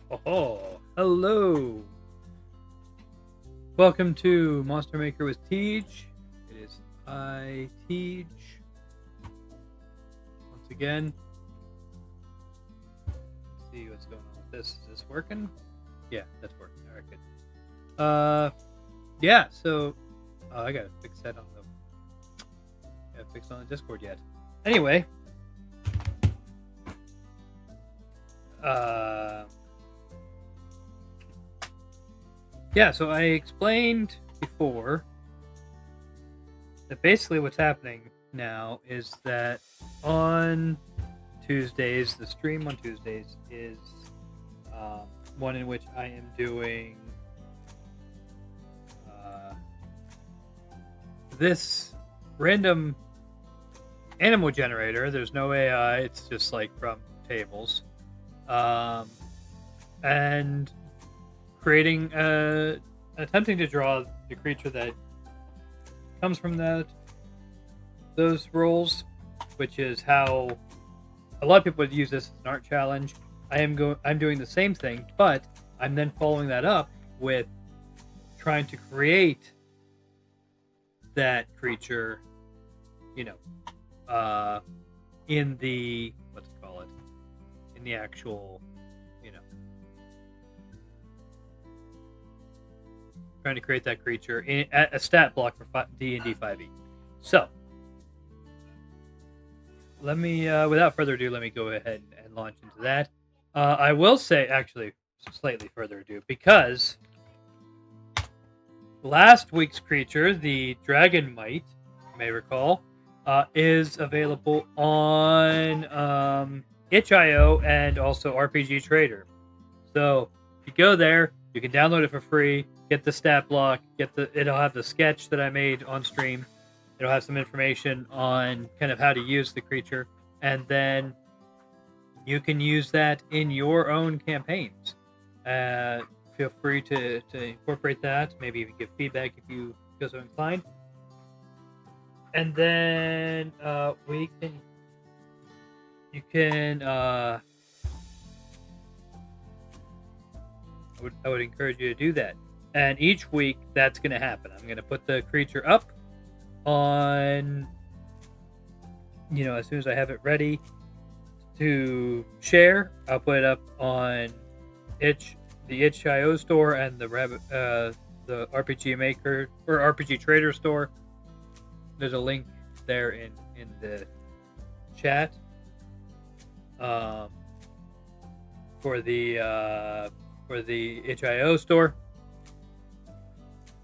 Oh, hello. Welcome to Monster Maker with Tej. It is I, Tej. Once again. Let's see what's going on with this. Is this working? Yeah, that's working. Alright, good. Yeah, so I gotta fix that on the Discord yet. Anyway. Yeah, so I explained before that basically what's happening now is that on Tuesdays, the stream on Tuesdays is one in which I am doing this random animal generator. There's no AI, it's just like from tables. And creating attempting to draw the creature that comes from those roles, which is how a lot of people would use this as an art challenge. I'm doing the same thing, but I'm then following that up with trying to create that creature, in the in the actual, trying to create that creature in a stat block for D&D 5e. So let me, without further ado, let me go ahead and launch into that. I will say, actually, slightly further ado, because last week's creature, the Dragon Mite, you may recall, is available on itch.io and also RPG Trader. So if you go there, you can download it for free, get the stat block, it'll have the sketch that I made on stream. It'll have some information on kind of how to use the creature, and then you can use that in your own campaigns. Feel free to incorporate that. Maybe even give feedback if you feel so inclined. And then you can I would encourage you to do that. And each week that's going to happen. I'm going to put the creature up on, as soon as I have it ready to share, I'll put it up on the itch.io store and the RPG Maker or RPG Trader store. There's a link there in the chat for the itch.io store.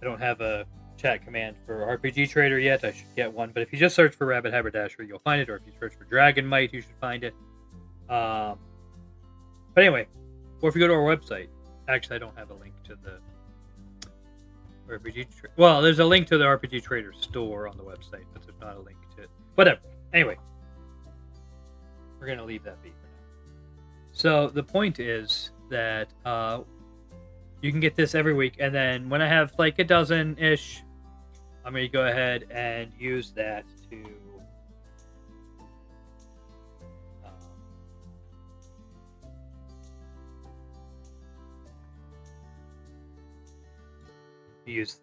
I don't have a chat command for RPG Trader yet. I should get one, but if you just search for Rabbit Haberdasher, you'll find it, or if you search for Dragon Mite, you should find it. But anyway, or if you go to our website, actually I don't have a link to the RPG Trader. Well, there's a link to the RPG Trader store on the website, but there's not a link to it. Whatever. Anyway, we're going to leave that be for now. So the point is that you can get this every week, and then when I have like a dozen-ish, I'm going to go ahead and use that to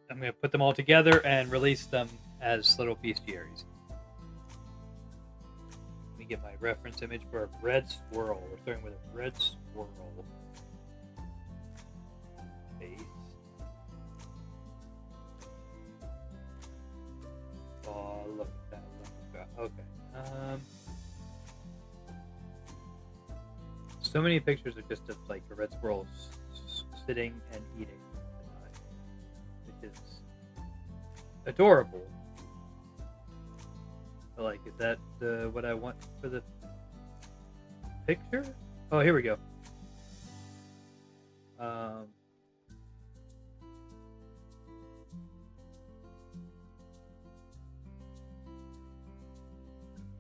I'm going to put them all together and release them as little bestiaries. Let me get my reference image for a red squirrel. We're starting with a red squirrel. Face. Oh, look at that. Okay. So many pictures are just of like a red squirrel sitting and eating. Which is adorable. But like, is that what I want for the picture? Oh, here we go.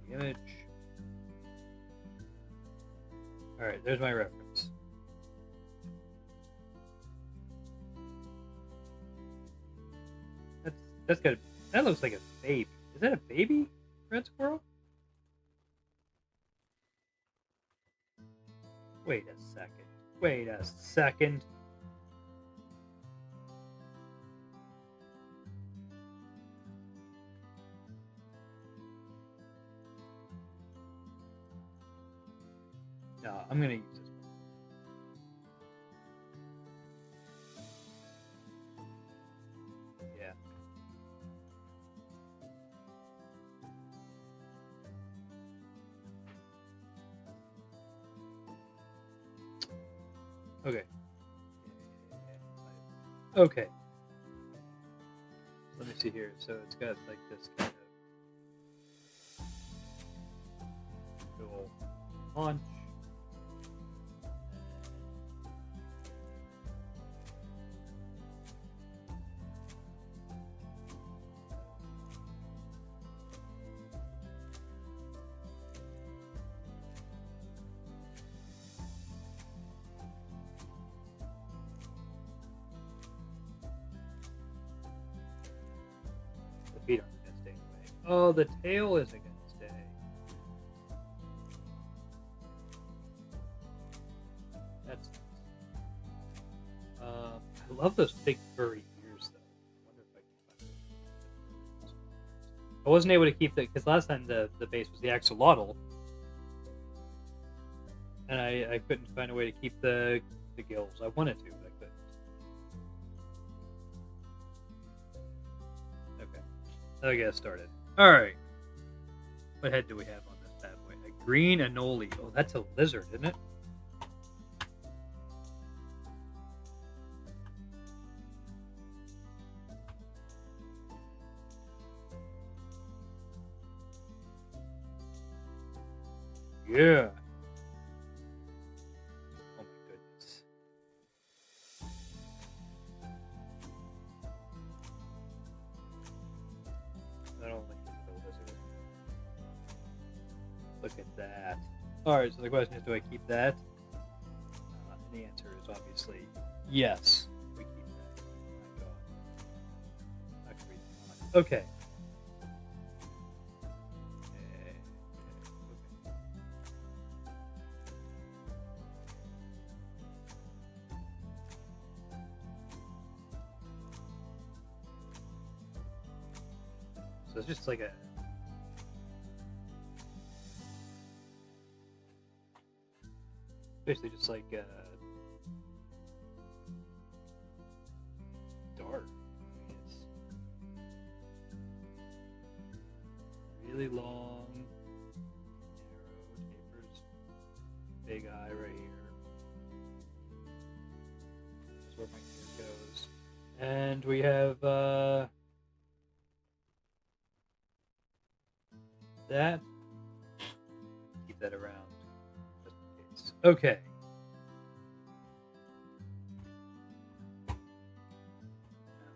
The image. All right, there's my reference. That looks like a baby. Is that a baby red squirrel? Wait a second. Wait a second. No, I'm gonna use this one. Yeah. Okay. Okay. Let me see here. So it's got like this kind of dual launch. The feet aren't gonna stay away. Oh, the tail isn't gonna stay. That's I love those big furry ears though. I wonder if I can find those. I wasn't able to keep the because last time the base was the axolotl, and I couldn't find a way to keep the gills. I wanted to, but I couldn't. Okay, I'll get started. All right, what head do we have on this bad boy? A green anole. Oh, that's a lizard, isn't it? Yeah. Oh my goodness. I don't think it's a lizard. Look at that. Alright, so the question is, do I keep that? And the answer is obviously yes. We keep that. Oh my god. Not gonna read the comment. Okay. So it's just like a basically just like dark. I mean, it's really long, narrow tapers, big eye right here. That's where my ear goes. And we have that. Keep that around just in case. Okay. Now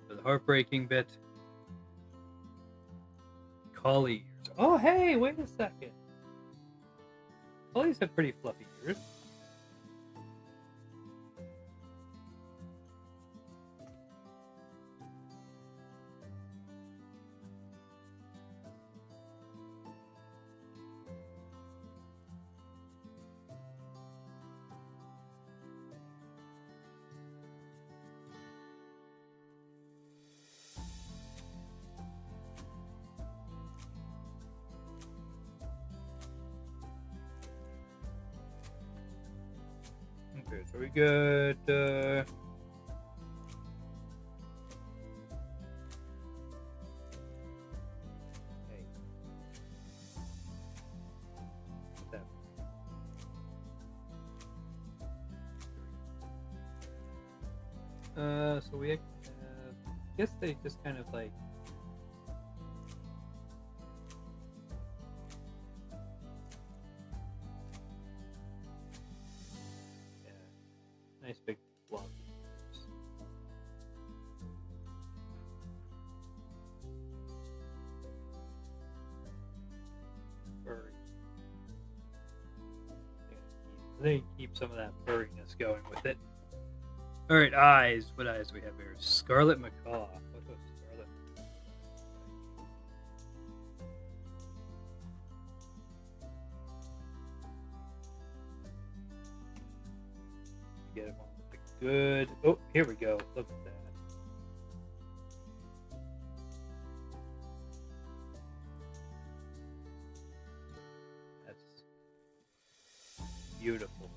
for the heartbreaking bit. Collie ears. Oh, hey, wait a second. Collies have pretty fluffy ears. Okay, so we got hey. What's that? So we have, I guess they just kind of like nice big blob. Furry. They keep some of that furriness going with it. All right, eyes. What eyes do we have here? Scarlet macaw. What was scarlet? get it on with a good. Oh, here we go. Look at that. That's beautiful.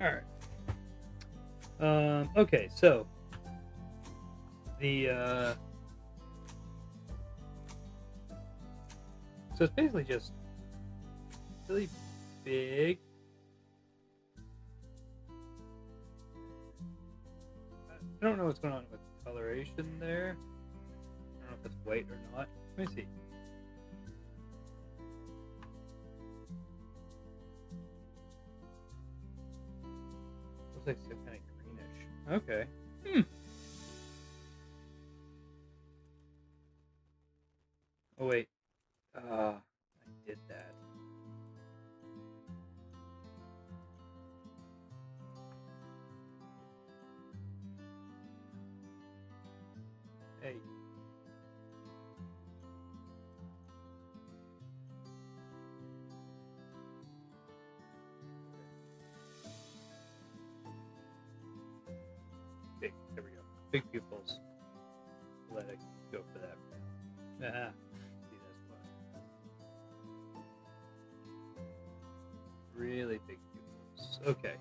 All right. Okay, so the so it's basically just really big. I don't know what's going on with coloration there. I don't know if it's white or not. Let me see. Looks like it's kind of greenish. Okay. Oh wait. I did that. Hey. Big. There we go. Big pupils. Let it go for that. See, that's fun. Really big pupils. Okay.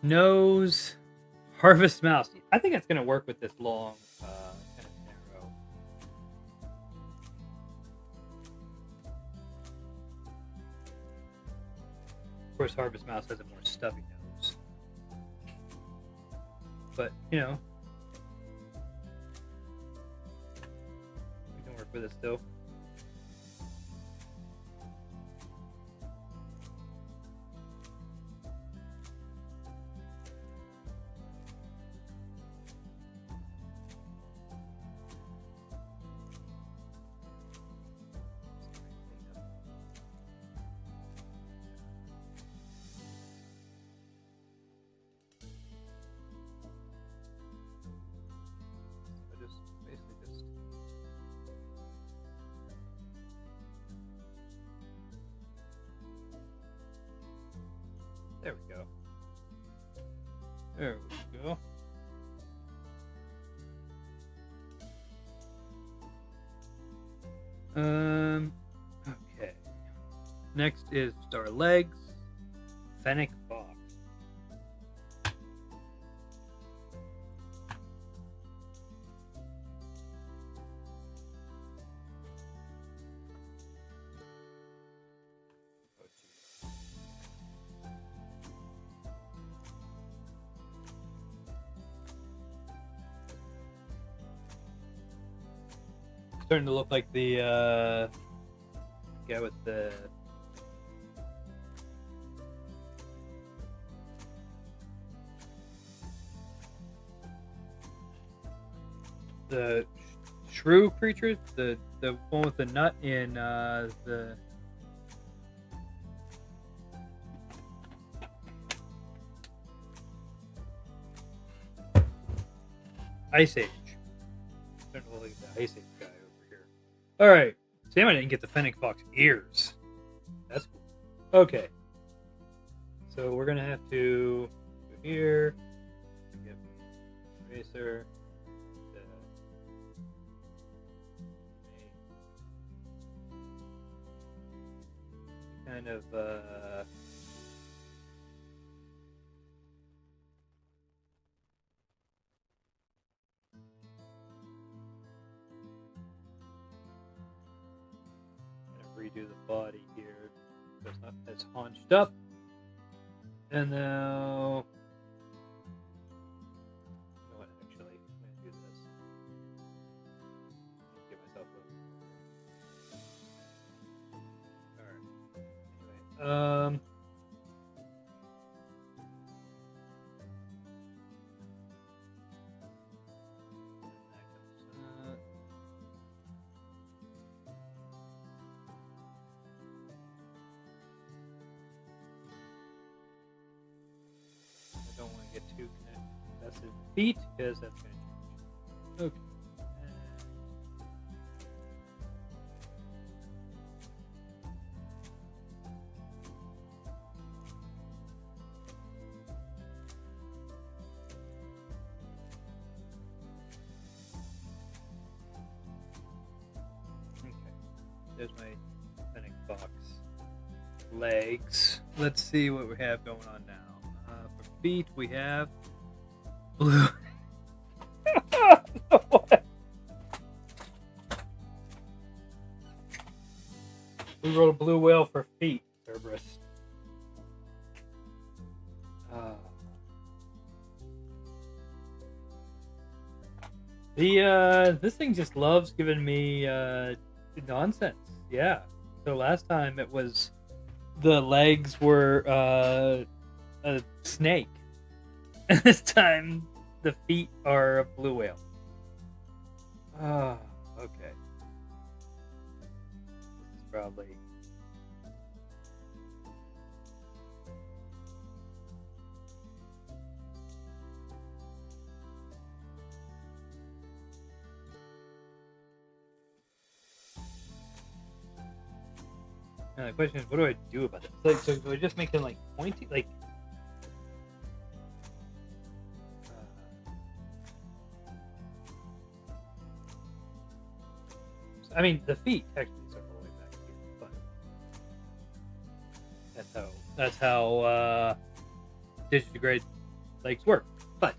Nose. Harvest mouse. I think it's going to work with this long, kind of narrow. Of course, harvest mouse has a more stubby nose. But, you know, we can work with it still. There we go. There we go. Okay. Next is our legs. Fennec fox. Starting to look like the guy with the shrew creature, the one with the nut in the Ice Age. Starting to look like the Ice Age guy over here. All right, Sam, I didn't get the Fennec Fox ears. That's cool. Okay, so we're gonna have to go here. Get eraser. Kind of redo the body here so it's not as hunched up. And now, you know what, actually, I'm going to do this. Give myself a... Alright. Anyway, Let's do the feet because that's going to change. Okay. There's my Fennec box legs. Let's see what we have going on now. For feet, we have blue. What? We wrote a blue whale for feet, Cerberus. This thing just loves giving me nonsense. Yeah. So last time it was the legs were a snake, and this time the feet are a blue whale. Okay. This is probably. Now the question is, what do I do about this? Like, so do I just make them like pointy, like? I mean, the feet actually are all the way back here, but that's how digitigrade legs work. But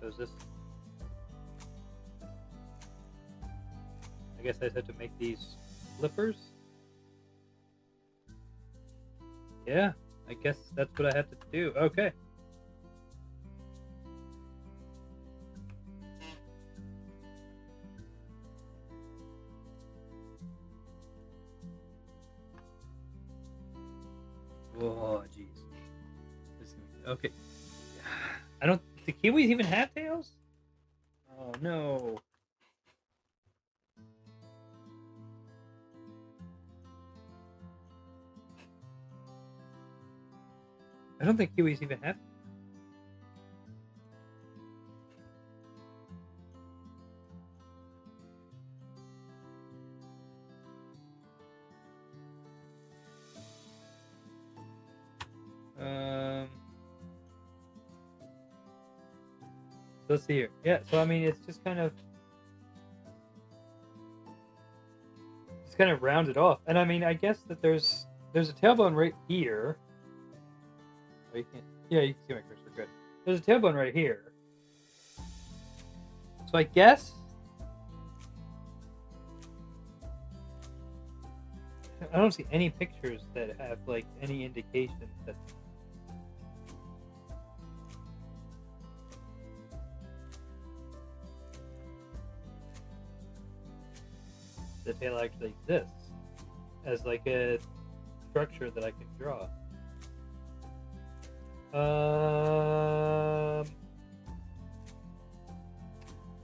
so is this? I guess I just have to make these flippers. Yeah. I guess that's what I have to do. Okay. Oh, jeez. Okay. I don't. Do kiwis even have tails? Oh no. I don't think kiwis even have. Let's see here. Yeah, so I mean, it's just kind of rounded off, and I mean, I guess that there's a tailbone right here. Oh, you can't. Yeah, you can see my cursor. Good. There's a tailbone right here. So I guess I don't see any pictures that have like any indication that the tail actually exists as like a structure that I can draw.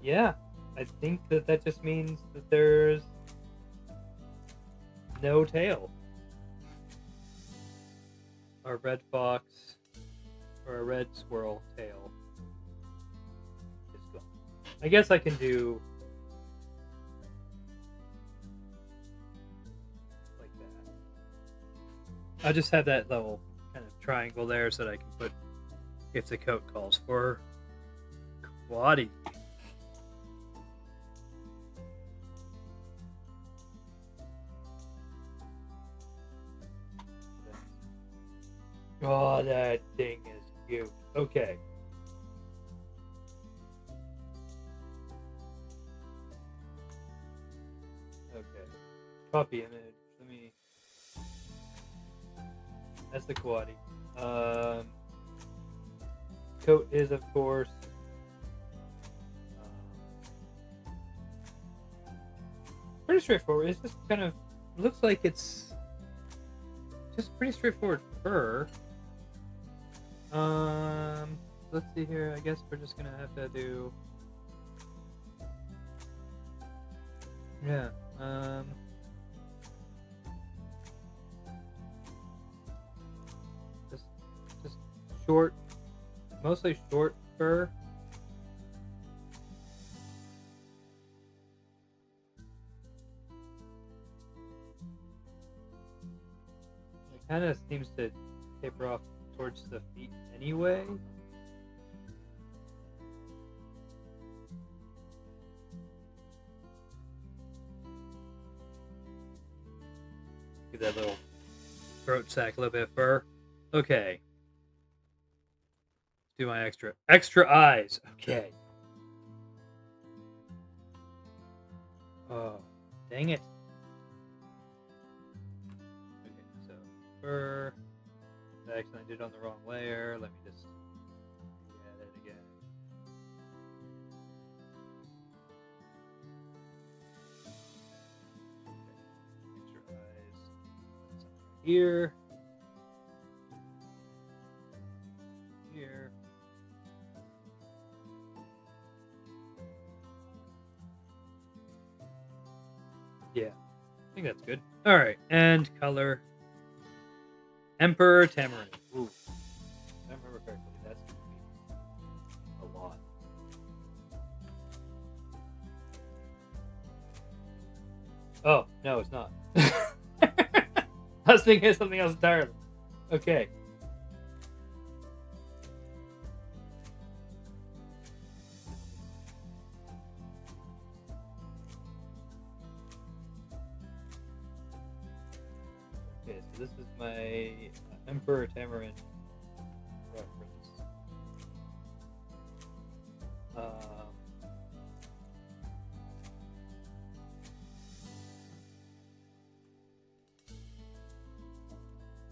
Yeah, I think that just means that there's no tail. A red fox or a red squirrel tail is gone. I guess I can do like that. I'll just have that little kind of triangle there so that I can put, if the coat calls for, quaddy. Oh, that thing is cute. Okay. Okay. Copy image. Let me. That's the quaddy. Coat is, of course. Pretty straightforward. It's just kind of looks like it's just pretty straightforward fur. Let's see here. I guess we're just gonna have to do. Yeah. mostly short fur. It kind of seems to taper off towards the feet anyway. Give that little throat sack a little bit of fur. Okay. Do my extra eyes. Okay. Oh, dang it. Okay, so fur. I accidentally did it on the wrong layer. Let me just add it again. Okay. Extra eyes. Here. Here. Yeah, I think that's good. All right, and color. Emperor Tamarind. Ooh, if I remember correctly, that's gonna be a lot. Oh no, it's not. I was thinking of something else entirely. Okay. Okay, so this is my Emperor Tamarind reference.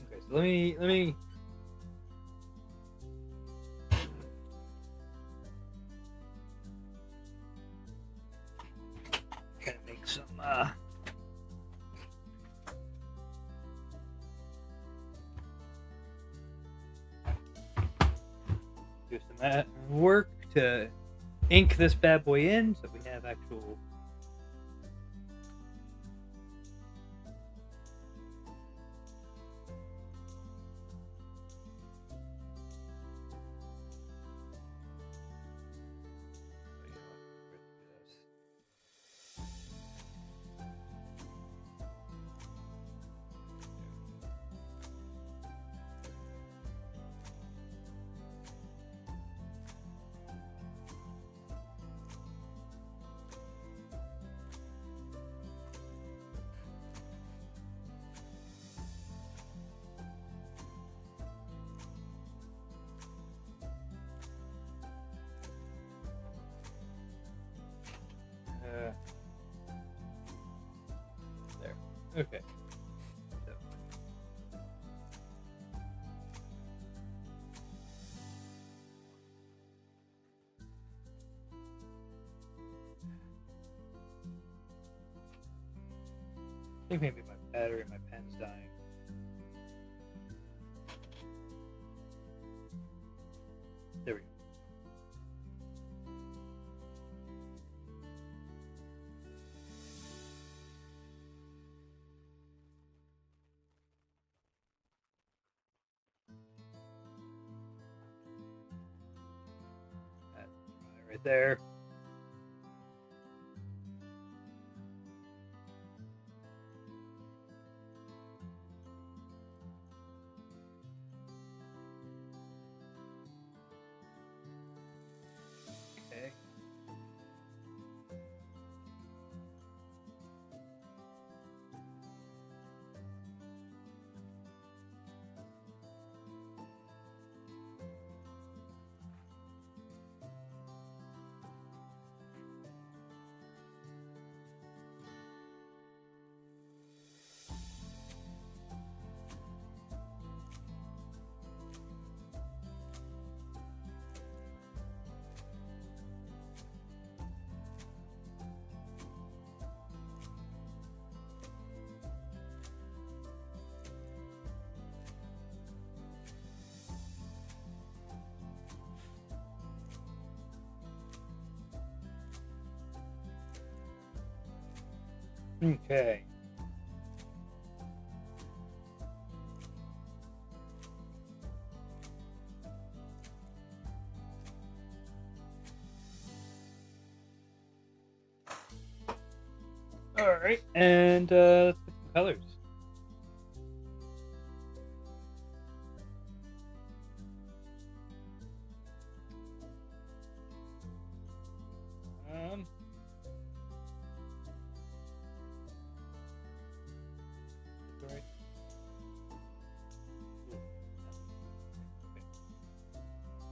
Okay, so let me kind of make some do some work to ink this bad boy in so we have actual there. Okay. So. I think maybe my battery in my pen's dying. There we go. That's right there. Okay. Okay. All right, and let's pick some colors. Um, sorry. Okay.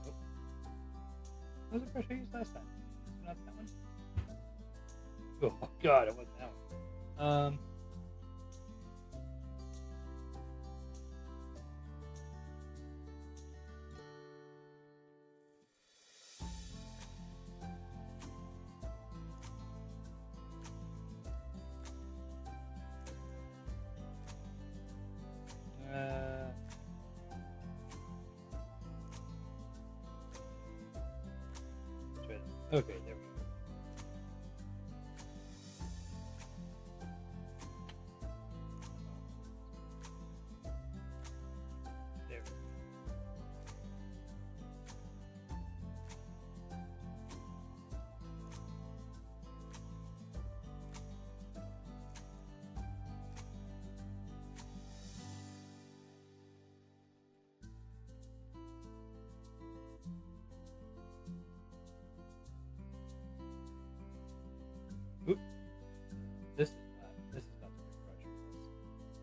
Nope. What was the brush I used last time? Was it not that one? Oh God, it wasn't that one. Uh, let's try that. Okay, there we go. There we go. Oop. This is not the right brush for this.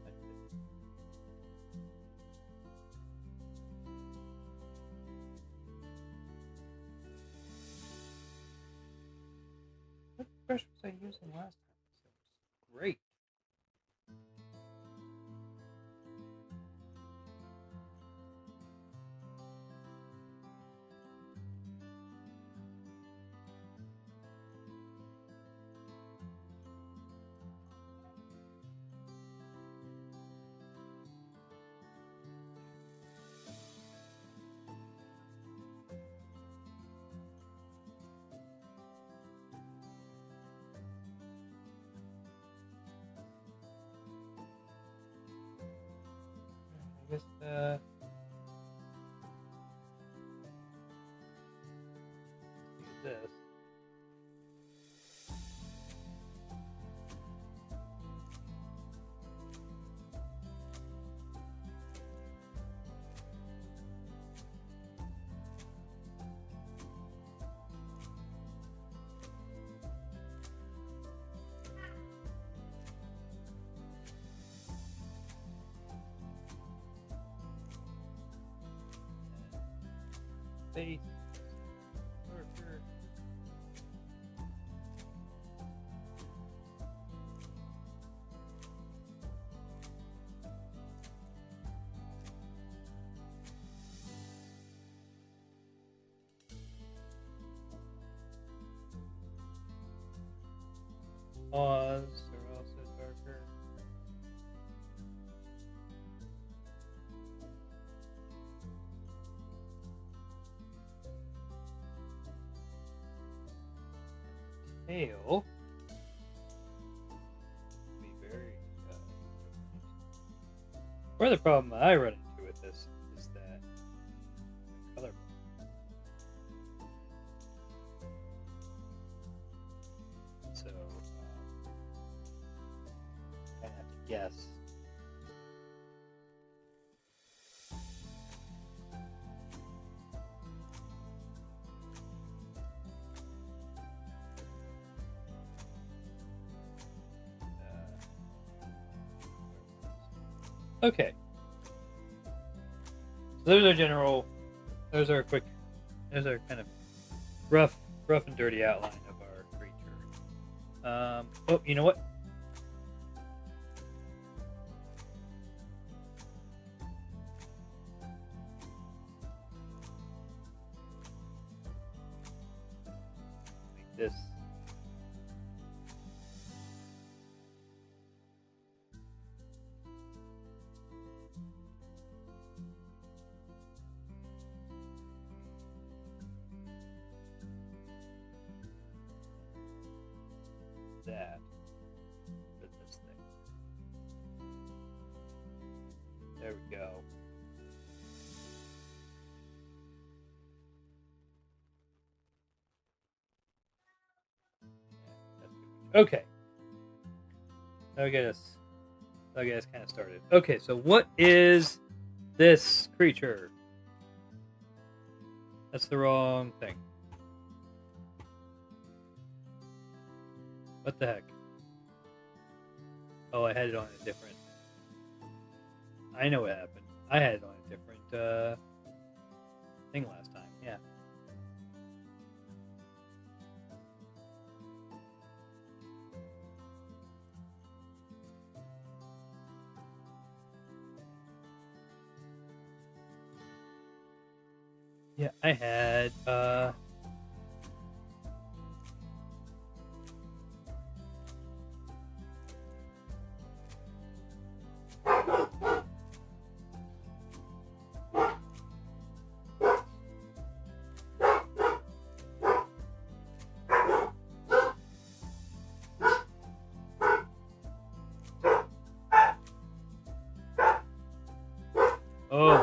I did. What brush was I using last time? This was great. I guess use this. Face. Marker. Paws are also darker. Tail. Be very Or the problem I run into with this is that color. So I have to guess. Okay. So there's our general. There's our quick. There's our kind of rough and dirty outline of our creature. Oh, you know what? Make this. That. With this thing. There we go. Okay. That'll get us kind of started. Okay, so what is this creature? That's the wrong thing. What the heck? Oh, I had it on a different. I know what happened. I had it on a different thing last time. Yeah. Yeah, I had oh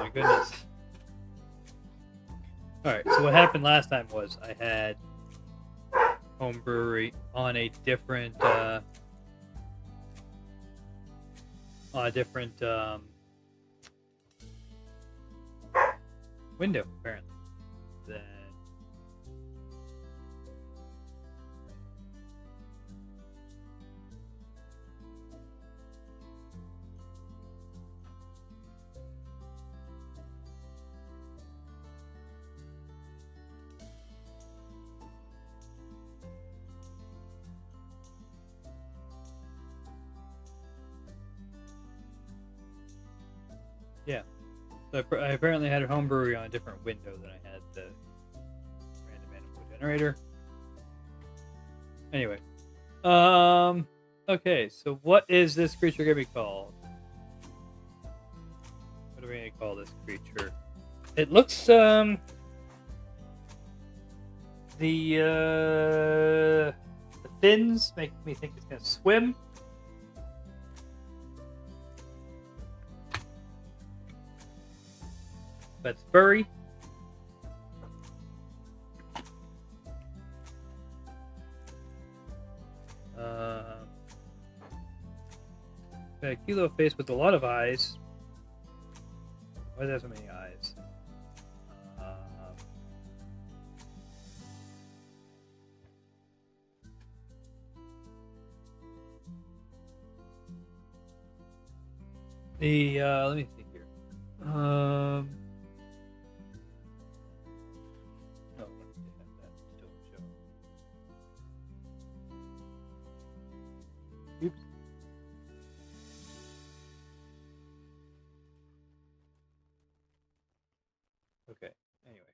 my goodness. Alright, so what happened last time was I had home brewery on a different window apparently. Then yeah. So I apparently had a home brewery on a different window than I had the random animal generator. Anyway, okay. So what is this creature gonna be called? What are we gonna call this creature? It looks the fins make me think it's gonna swim. That's furry. Got a cute little face with a lot of eyes. Why does it have so many eyes? Let me think here. No, they have that still show. Oops. Okay. Anyway,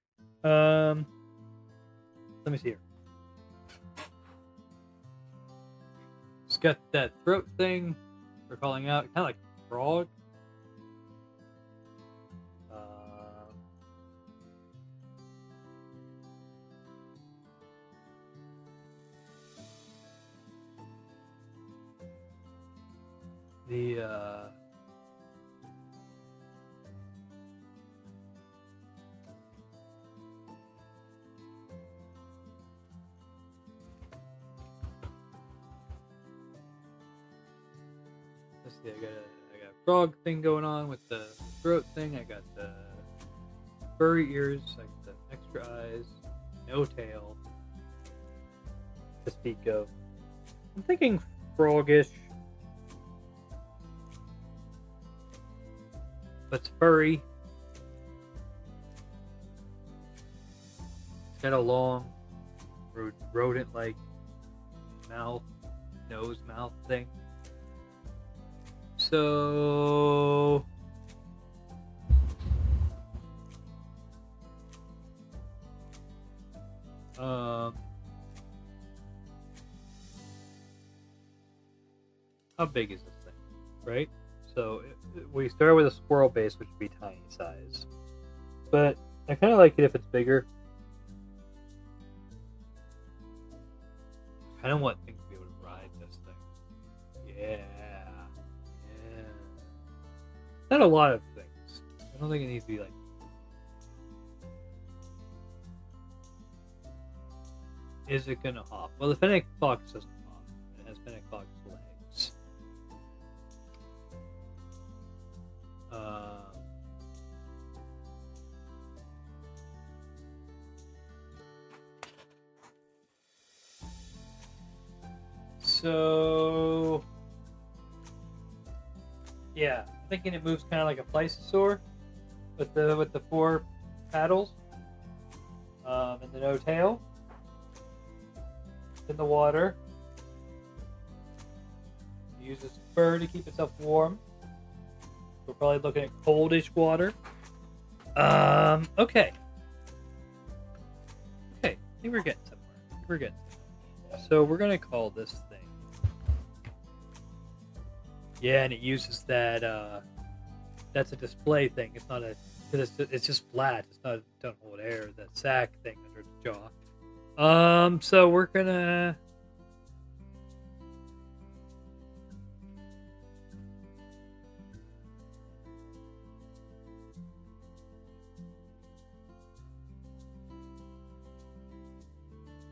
let me see here. It's got that throat thing for calling out, kind of like a frog. Let's see, I got a frog thing going on with the throat thing. I got the furry ears, I got the extra eyes, no tail to speak of. I'm thinking frogish, but it's furry. It's got a long, rodent-like mouth, mouth thing. So how big is this thing, right? So we start with a squirrel base, which would be tiny size, but I kind of like it if it's bigger. I don't want things to be able to ride this thing. Yeah. Not a lot of things. I don't think it needs to be like. Is it gonna hop? Well, the fennec fox doesn't hop. It has fennec fox legs. so yeah, I'm thinking it moves kind of like a plesiosaur with the 4 paddles, and the no tail in the water. It uses fur to keep itself warm. We're probably looking at coldish water. Okay. I think we're getting somewhere. So we're gonna call this thing. Yeah, and it uses that. That's a display thing. It's not a. It's just flat. It's not. Don't hold air. That sack thing under the jaw. So we're gonna.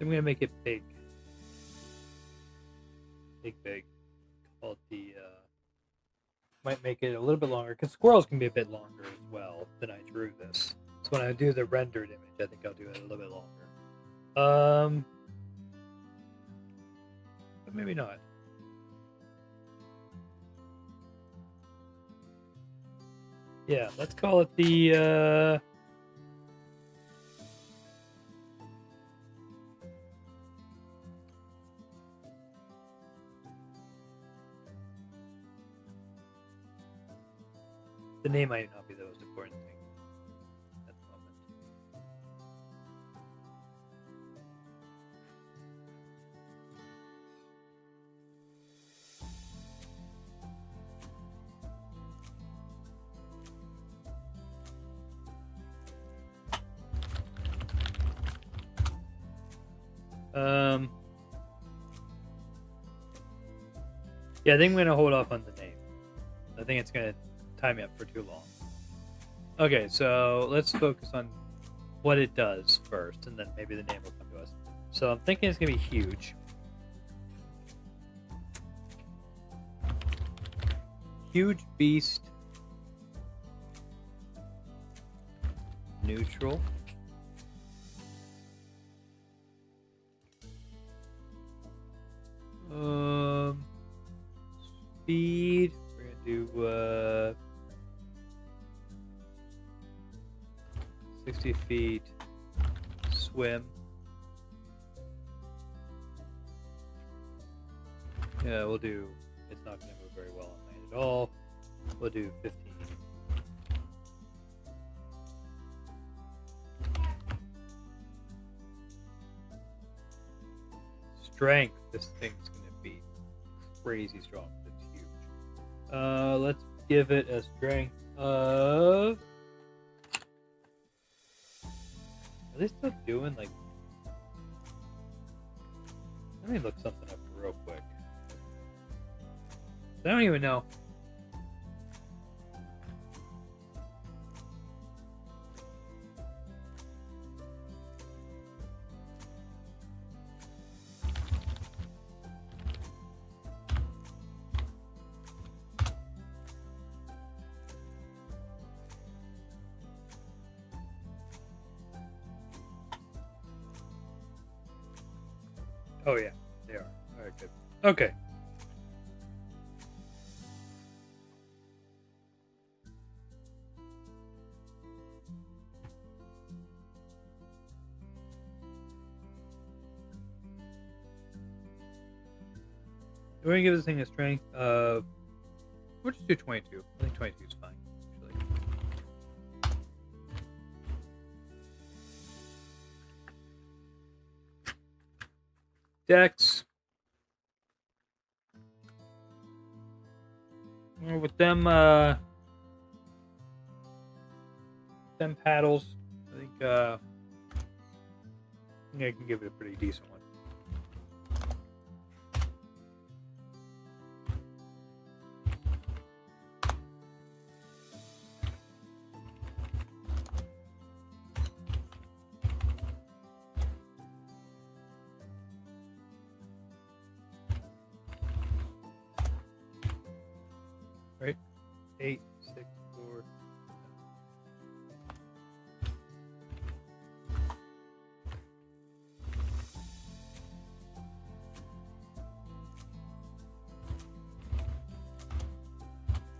I'm gonna make it big. Big. Call it the. Might make it a little bit longer because squirrels can be a bit longer as well than I drew this. So when I do the rendered image, I think I'll do it a little bit longer. But maybe not. Yeah, let's call it the. The name might not be the most important thing at the moment. Yeah, I think I'm gonna hold off on the name. I think it's gonna tie me up for too long. Okay, so let's focus on what it does first, and then maybe the name will come to us. So I'm thinking it's gonna be huge. Huge beast. Neutral. Speed. We're gonna do 60 feet. Swim. Yeah, we'll do. It's not gonna move very well on land at all. We'll do 15. Strength. This thing's gonna be crazy strong. It's huge. Let's give it a strength of. Are they still doing like? Let me look something up real quick. I don't even know. Oh yeah, they are. All right, good. Okay. We're gonna give this thing a strength of. We'll just do 22. I think 22 is fine, actually. Dex. With them paddles, I think I can give it a pretty decent one. Right? 8, 6, 4.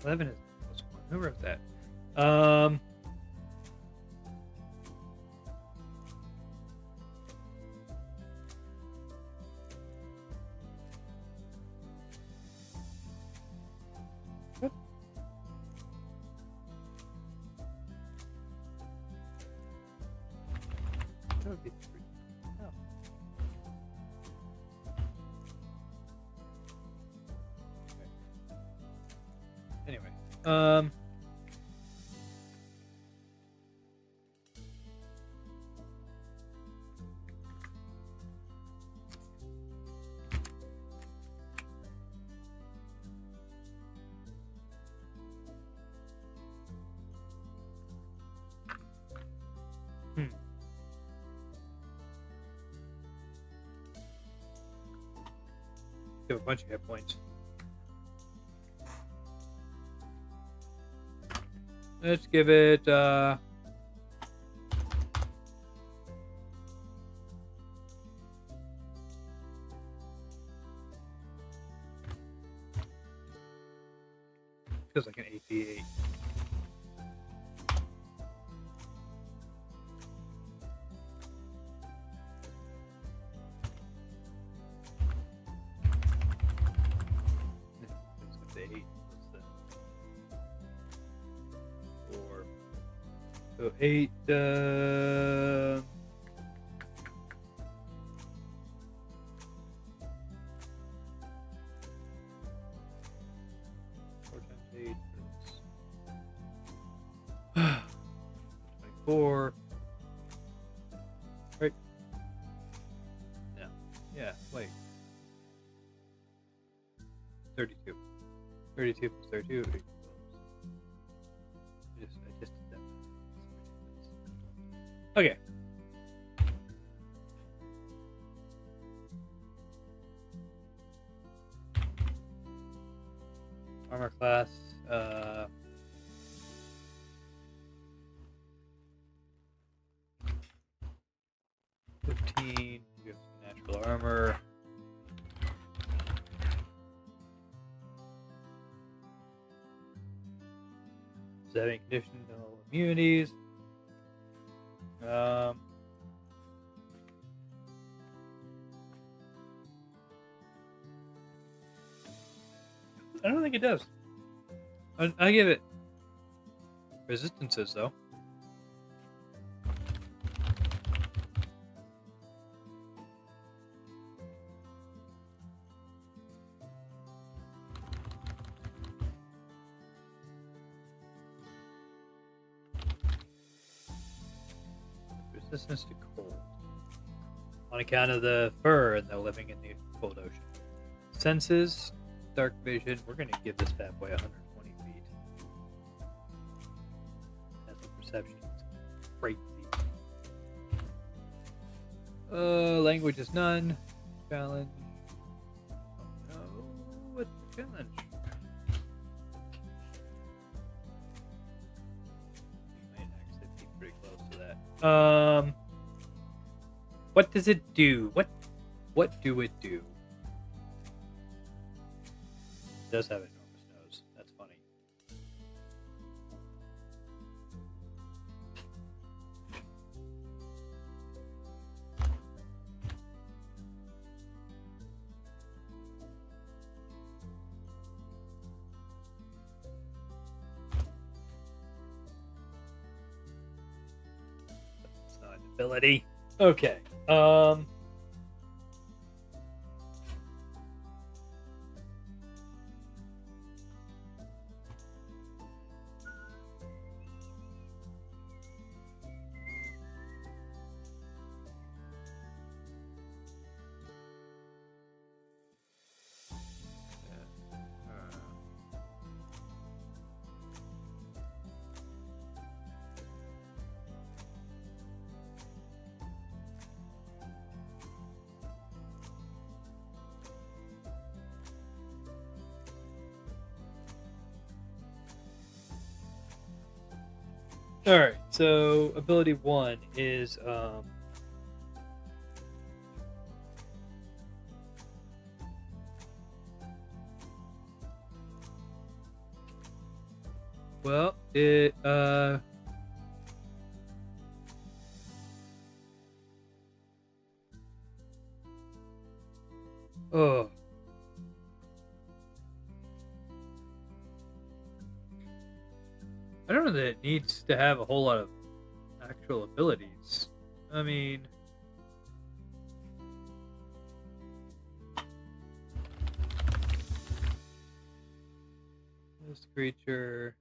11 is plus 1. Who wrote that? Um. What? That would be 3. Oh. Okay. Anyway. Hmm. You have a bunch of hit points. Let's give it feels like an AP8. It's the 8 plus the 4. So 8 4 times 8 is 24. Right? No. Yeah, wait. 32. 32 plus 32 equals. I just did that. Okay. Armor class, 15. You have some natural armor. Saving conditional immunities. I don't think it does. I give it resistances though. Resistance to cold. On account of the fur and the living in the cold ocean. Senses, dark vision. We're going to give this bad boy 120 feet. That's the perception. It's crazy. Language is none. Challenge. Oh no. What's the challenge? Might actually be pretty close to that. What does it do? What do it do? It does have an enormous nose. That's funny. It's not an ability. Okay. All right. So ability 1 is Well, it oh, I don't know that it needs to have a whole lot of actual abilities. I mean, this creature.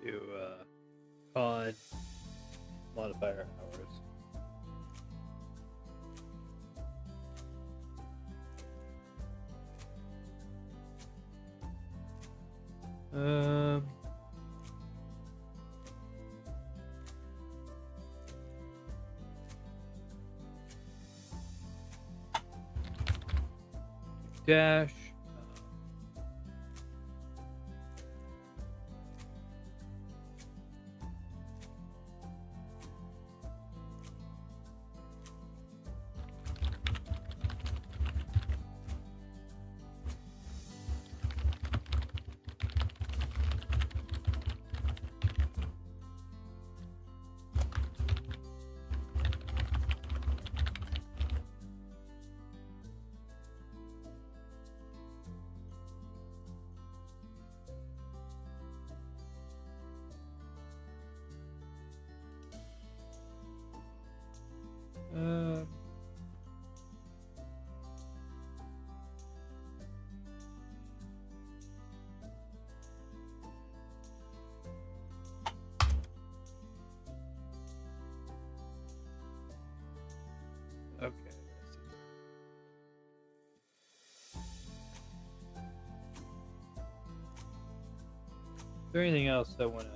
Do con modifier hours. Um, dash. Uh, okay. Let's see. Is there anything else I want to?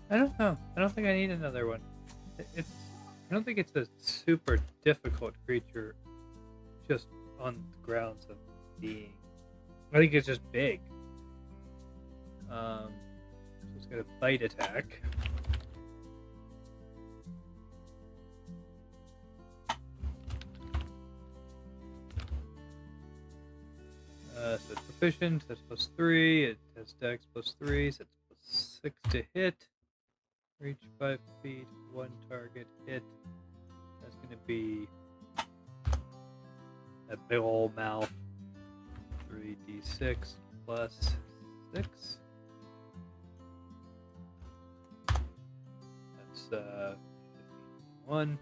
I don't know. I don't think I need another one. It's. I don't think it's a super difficult creature, just on the grounds of being. I think it's just big. So it's got a bite attack. So it's proficient. That's +3. It has Dex +3. So it's +6 to hit. Reach 5 feet. One target hit. That's gonna be that big old mouth. 3d6 plus 6. That's 1.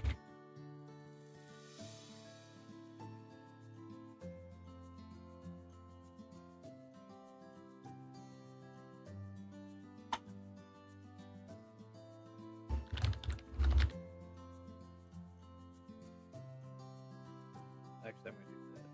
Actually, I'm gonna do that.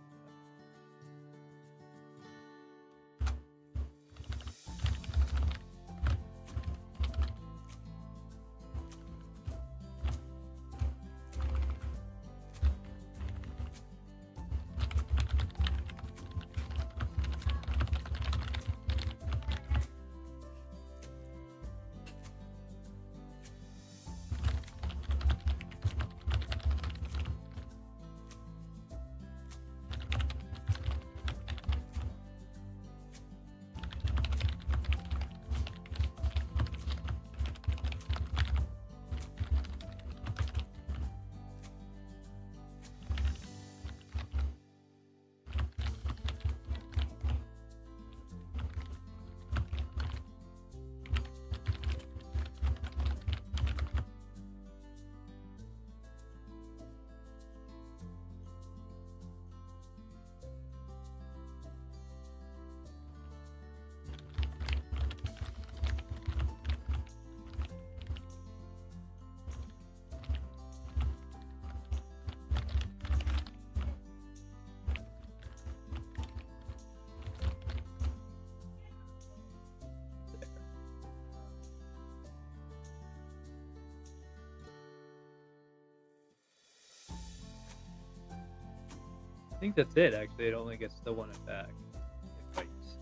I think that's it. Actually, it only gets the one attack. It fights.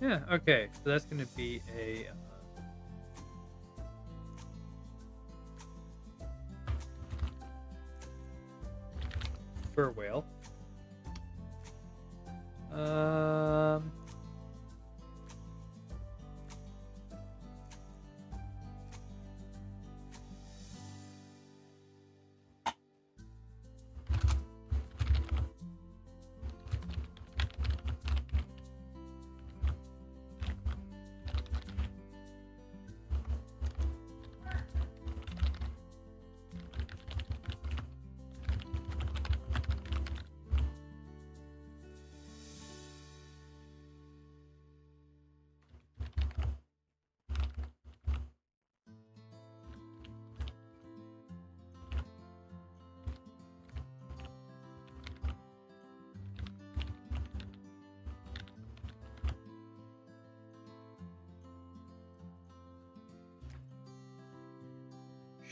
Yeah. Okay. So that's going to be a. Furwhale. Um.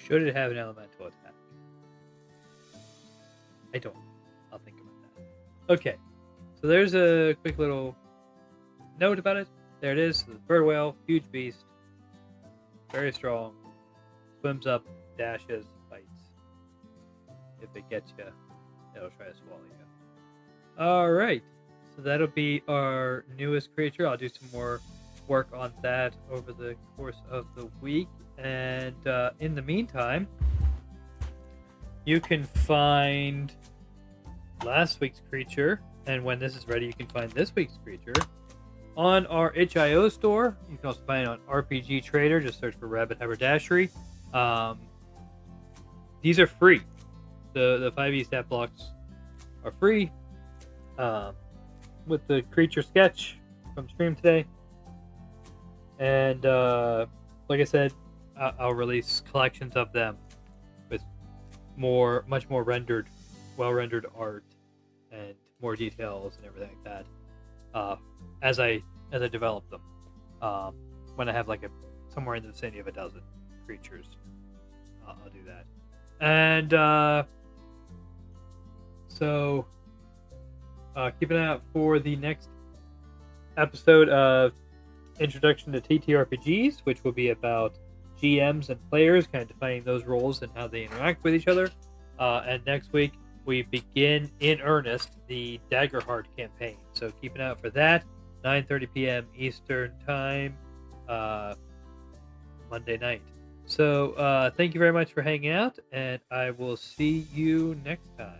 Should it have an elemental attack? I don't. I'll think about that. Okay. So there's a quick little note about it. There it is. The Furwhale, huge beast, very strong, swims up, dashes, fights. If it gets you, it'll try to swallow you. All right. So that'll be our newest creature. I'll do some more work on that over the course of the week. And in the meantime, you can find last week's creature, and when this is ready, you can find this week's creature on our itch.io store. You can also find it on RPG Trader. Just search for Rabbit Haberdashery. These are free. The 5e stat blocks are free. With the creature sketch from stream today. And like I said, I'll release collections of them with much more well-rendered art and more details and everything like that. As I develop them, when I have like somewhere in the vicinity of a dozen creatures, I'll do that. And so keep an eye out for the next episode of Introduction to TTRPGs, which will be about GMs and players, kind of defining those roles and how they interact with each other. And next week, we begin in earnest the Daggerheart campaign. So keep an eye out for that. 9:30 p.m. Eastern Time, Monday night. So thank you very much for hanging out, and I will see you next time.